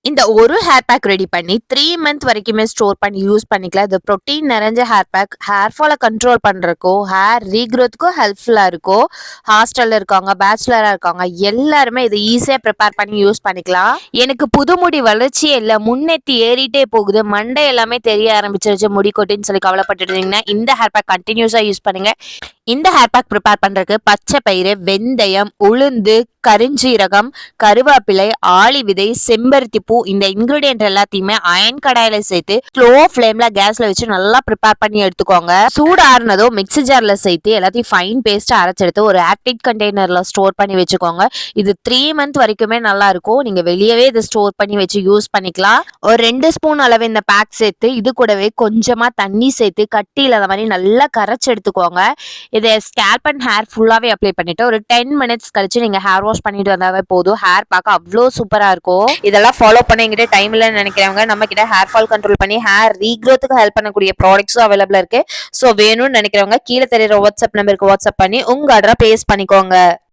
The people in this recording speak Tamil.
இந்த ஒரு ஹேர் பேக் ரெடி பண்ணி 3 மந்த் வரைக்குமே ஸ்டோர் பண்ணி யூஸ் பண்ணிக்கலாம். இது ப்ரோட்டீன் நிறைஞ்ச ஹேர் பேக். ஹேர் ஃபாலை கண்ட்ரோல் பண்றதுக்கோ ஹேர் ரீக்ரோத்துக்கோ ஹெல்ப்ஃபுல்லா இருக்கும். ஹாஸ்டல்ல இருக்காங்க, பேச்சுலரா இருக்காங்க, எல்லாருமே இதை ஈஸியா ப்ரிப்பேர் பண்ணி யூஸ் பண்ணிக்கலாம். எனக்கு புது முடி வளர்ச்சியே இல்லை, முன்னெத்தி ஏறிட்டே போகுது, மண்டை எல்லாமே தெரிய ஆரம்பிச்சிருச்சு, முடி கொட்டின்னு சொல்லி கவலைப்பட்டு இருந்தீங்கன்னா இந்த ஹேர் பேக் கண்டினியூஸா யூஸ் பண்ணுங்க. இந்த ஹேர் பேக் ப்ரிப்பேர் பண்றதுக்கு பச்சை பயிறு, வெந்தயம், உளுந்து, கருஞ்சீரகம், கருவேப்பிலை, ஆளி விதை, செம்பருத்தி பூ, இந்த இன்கிரீடியன்ட் எல்லாத்தையுமே அயன் கடாயில சேர்த்து ஸ்லோ ஃபிளேம்ல கேஸ்ல வச்சு நல்லா ப்ரிப்பேர் பண்ணி எடுத்துக்கோங்க. சூடு ஆறுனதோ மிக்ஸி ஜார்ல சேர்த்து எல்லாத்தையும் ஃபைன் பேஸ்டா அரைச்செடுத்து ஒரு ஏர்டைட் கண்டெய்னர்ல ஸ்டோர் பண்ணி வச்சுக்கோங்க. இது 3 மந்த் வரைக்குமே நல்லா இருக்கும். நீங்க வெளியவே இதை ஸ்டோர் பண்ணி வச்சு யூஸ் பண்ணிக்கலாம். ஒரு 2 ஸ்பூன் அளவு இந்த பேக் சேர்த்து இது கூடவே கொஞ்சமா தண்ணி சேர்த்து கட்டி இல்லாத மாதிரி நல்லா கரைச்சு எடுத்துக்கோங்க. இதை ஸ்கேல்ப் அண்ட் ஹேர் ஃபுல்லாவே அப்ளை பண்ணிட்டு ஒரு 10 மினிட்ஸ் கழிச்சு நீங்க ஹேர் வாஷ் பண்ணிட்டு வந்தாவே போதும். ஹேர் பார்க்க அவ்வளோ சூப்பரா இருக்கும். இதெல்லாம் ஃபாலோ பண்ண எங்கிட்ட டைம் இல்லைன்னு நினைக்கிறவங்க நம்ம கிட்ட ஹேர் ஃபால் கண்ட்ரோல் பண்ணி ஹேர் ரீக்ரோத்துக்கு ஹெல்ப் பண்ணக்கூடிய ப்ராடக்ட்ஸும் அவைலபிளா இருக்கு. ஸோ வேணும்னு நினைக்கிறவங்க கீழே தெரியுற வாட்ஸ்அப் நம்பருக்கு வாட்ஸ்அப் பண்ணி உங்க ஆர்டரை பிளேஸ் பண்ணிக்கோங்க.